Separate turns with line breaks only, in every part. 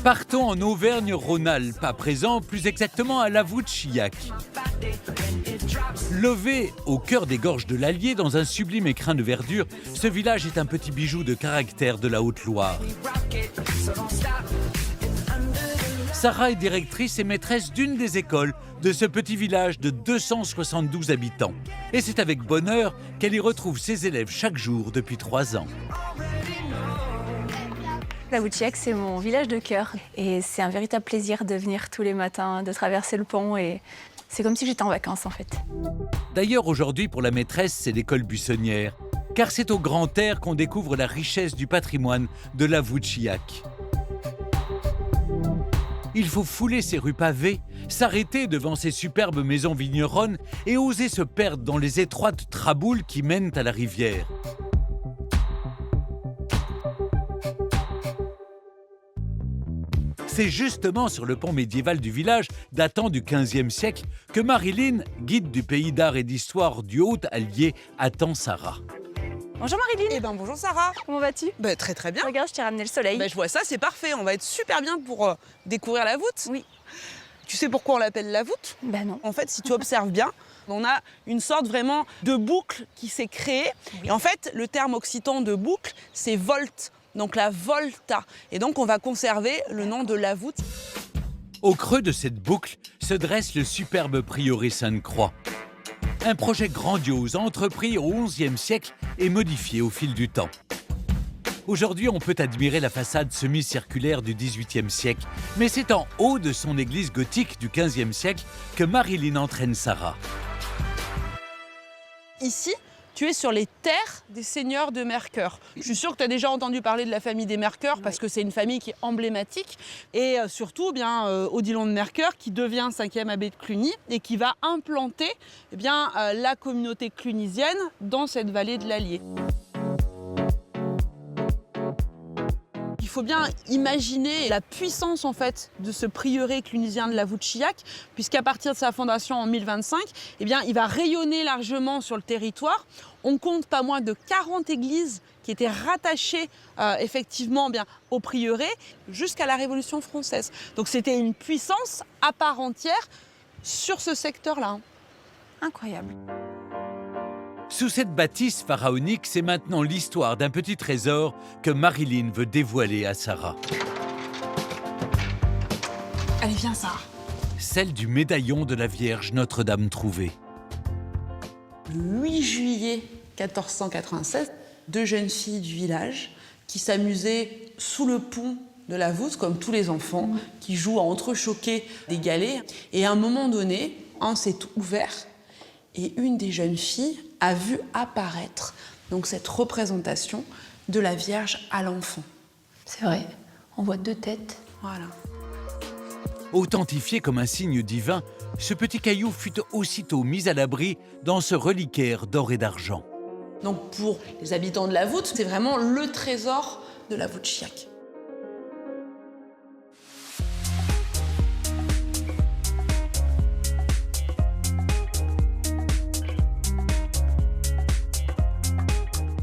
Partons en Auvergne-Rhône-Alpes, à présent plus exactement à Lavouchiac. Lové au cœur des gorges de l'Allier, dans un sublime écrin de verdure, ce village est un petit bijou de caractère de la Haute-Loire. Sarah est directrice et maîtresse d'une des écoles de ce petit village de 272 habitants. Et c'est avec bonheur qu'elle y retrouve ses élèves chaque jour depuis 3 ans.
Lavouchiac, c'est mon village de cœur. Et c'est un véritable plaisir de venir tous les matins, de traverser le pont. Et c'est comme si j'étais en vacances, en fait.
D'ailleurs, aujourd'hui, pour la maîtresse, c'est l'école buissonnière. Car c'est au grand air qu'on découvre la richesse du patrimoine de Lavouchiac. Il faut fouler ces rues pavées, s'arrêter devant ces superbes maisons vigneronnes et oser se perdre dans les étroites traboules qui mènent à la rivière. C'est justement sur le pont médiéval du village, datant du XVe siècle, que Marilyn, guide du pays d'art et d'histoire du Haut-Allier, attend Sarah.
Bonjour Marilyn.
Eh ben bonjour Sarah.
Comment vas-tu?
Très très bien.
Regarde, je t'ai ramené le soleil.
Je vois ça, c'est parfait. On va être super bien pour découvrir la voûte.
Oui.
Tu sais pourquoi on l'appelle la voûte?
Non.
En fait, si tu observes bien, on a une sorte vraiment de boucle qui s'est créée. Oui. Et en fait, le terme occitan de boucle, c'est volte. Donc la volta. Et donc on va conserver le nom de la voûte.
Au creux de cette boucle se dresse le superbe prieuré Sainte-Croix. Un projet grandiose entrepris au XIe siècle et modifié au fil du temps. Aujourd'hui, on peut admirer la façade semi-circulaire du XVIIIe siècle, mais c'est en haut de son église gothique du XVe siècle que Marilyn entraîne Sarah.
Ici, tu es sur les terres des seigneurs de Mercœur. Je suis sûre que tu as déjà entendu parler de la famille des Mercœur parce que c'est une famille qui est emblématique. Et surtout, Odilon de Mercœur qui devient 5e abbé de Cluny et qui va implanter la communauté clunisienne dans cette vallée de l'Allier. Il faut bien imaginer la puissance en fait de ce prieuré clunisien de Lavouchiac, puisqu'à partir de sa fondation en 1025, il va rayonner largement sur le territoire. On compte pas moins de 40 églises qui étaient rattachées au prieuré jusqu'à la Révolution française. Donc c'était une puissance à part entière sur ce secteur-là.
Incroyable.
Sous cette bâtisse pharaonique, c'est maintenant l'histoire d'un petit trésor que Marilyn veut dévoiler à Sarah.
Allez, viens Sarah.
Celle du médaillon de la Vierge Notre-Dame trouvée.
Le 8 juillet 1496, 2 jeunes filles du village qui s'amusaient sous le pont de la voûte, comme tous les enfants, qui jouent à entrechoquer des galets. Et à un moment donné, un s'est ouvert et une des jeunes filles a vu apparaître donc cette représentation de la Vierge à l'enfant.
C'est vrai, on voit 2 têtes.
Voilà.
Authentifié comme un signe divin, ce petit caillou fut aussitôt mis à l'abri dans ce reliquaire d'or et d'argent.
Donc pour les habitants de la voûte, c'est vraiment le trésor de Lavouchiac.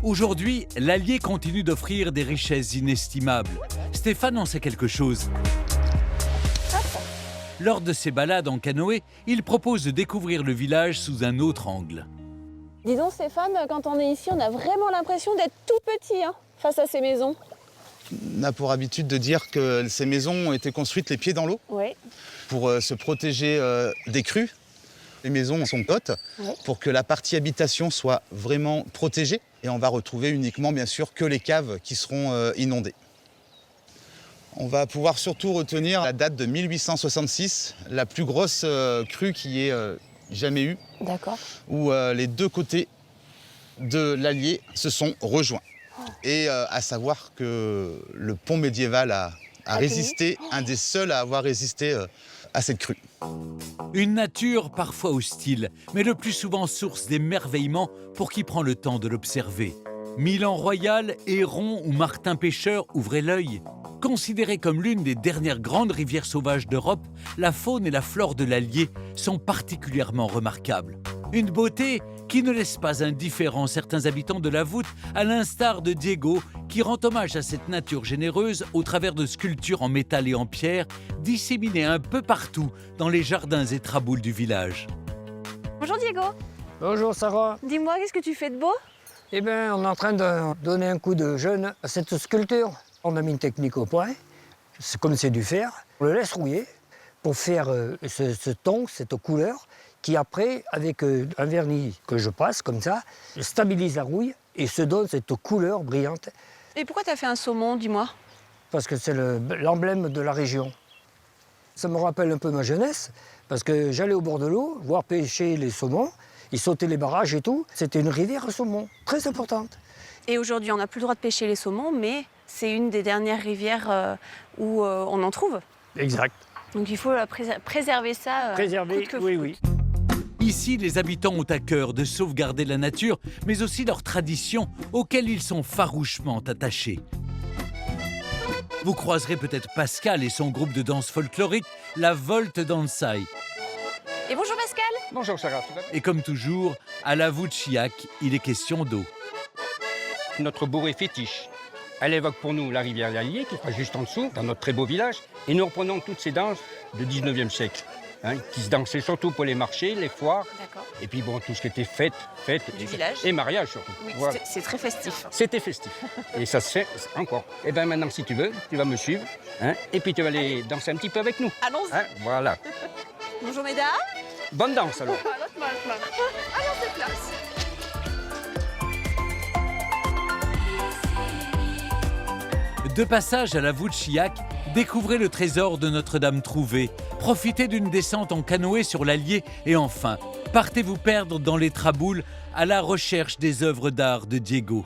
Aujourd'hui, l'Allier continue d'offrir des richesses inestimables. Stéphane en sait quelque chose. Lors de ses balades en canoë, il propose de découvrir le village sous un autre angle.
Dis donc Stéphane, quand on est ici, on a vraiment l'impression d'être tout petit face à ces maisons.
On a pour habitude de dire que ces maisons ont été construites les pieds dans l'eau pour se protéger des crues. Les maisons sont hautes pour que la partie habitation soit vraiment protégée. Et on va retrouver uniquement, bien sûr, que les caves qui seront inondées. On va pouvoir surtout retenir la date de 1866, la plus grosse crue qu'il y ait jamais eu.
D'accord.
Où les 2 côtés de l'Allier se sont rejoints. Et à savoir que le pont médiéval a résisté, un des seuls à avoir résisté à cette crue.
Une nature parfois hostile, mais le plus souvent source d'émerveillement pour qui prend le temps de l'observer. Milan Royal, Héron ou Martin Pêcheur ouvraient l'œil. Considérée comme l'une des dernières grandes rivières sauvages d'Europe, la faune et la flore de l'Allier sont particulièrement remarquables. Une beauté qui ne laisse pas indifférents certains habitants de la voûte, à l'instar de Diego, qui rend hommage à cette nature généreuse au travers de sculptures en métal et en pierre, disséminées un peu partout dans les jardins et traboules du village.
Bonjour Diego.
Bonjour Sarah.
Dis-moi, qu'est-ce que tu fais de beau?
Eh bien, on est en train de donner un coup de jeune à cette sculpture. On a mis une technique au point, comme c'est du fer. On le laisse rouiller pour faire ce ton, cette couleur, qui après, avec un vernis que je passe comme ça, stabilise la rouille et se donne cette couleur brillante.
Et pourquoi tu as fait un saumon, dis-moi?
Parce que c'est l'emblème de la région. Ça me rappelle un peu ma jeunesse, parce que j'allais au bord de l'eau, voir pêcher les saumons, ils sautaient les barrages et tout. C'était une rivière à saumon, très importante.
Et aujourd'hui, on n'a plus le droit de pêcher les saumons, mais c'est une des dernières rivières où on en trouve.
Exact.
Donc il faut préserver ça.
Préserver,
coûte que
oui,
coûte.
oui.
Ici, les habitants ont à cœur de sauvegarder la nature, mais aussi leurs traditions auxquelles ils sont farouchement attachés. Vous croiserez peut-être Pascal et son groupe de danse folklorique, la Volte Dansai.
Et bonjour Pascal.
Bonjour Sarah, tu vas bien?
Et comme toujours, à la voûte Chiac, il est question d'eau.
Notre bourrée fétiche, elle évoque pour nous la rivière l'Allier, qui sera juste en dessous, dans notre très beau village. Et nous reprenons toutes ces danses du 19e siècle, qui se dansaient surtout pour les marchés, les foires.
D'accord.
Et puis bon, tout ce qui était fête
Du village.
et mariage surtout.
Oui,
Voilà.
c'est très festif.
C'était festif. Et ça se fait encore. Et bien maintenant, si tu veux, tu vas me suivre. Et puis tu vas aller danser un petit peu avec nous.
Allons-y.
Voilà.
Bonjour mesdames.
Bonne danse alors.
Allons sur place.
De passage à la voûte Chiac, découvrez le trésor de Notre-Dame trouvée, profitez d'une descente en canoë sur l'Allier et enfin, partez vous perdre dans les traboules à la recherche des œuvres d'art de Diego.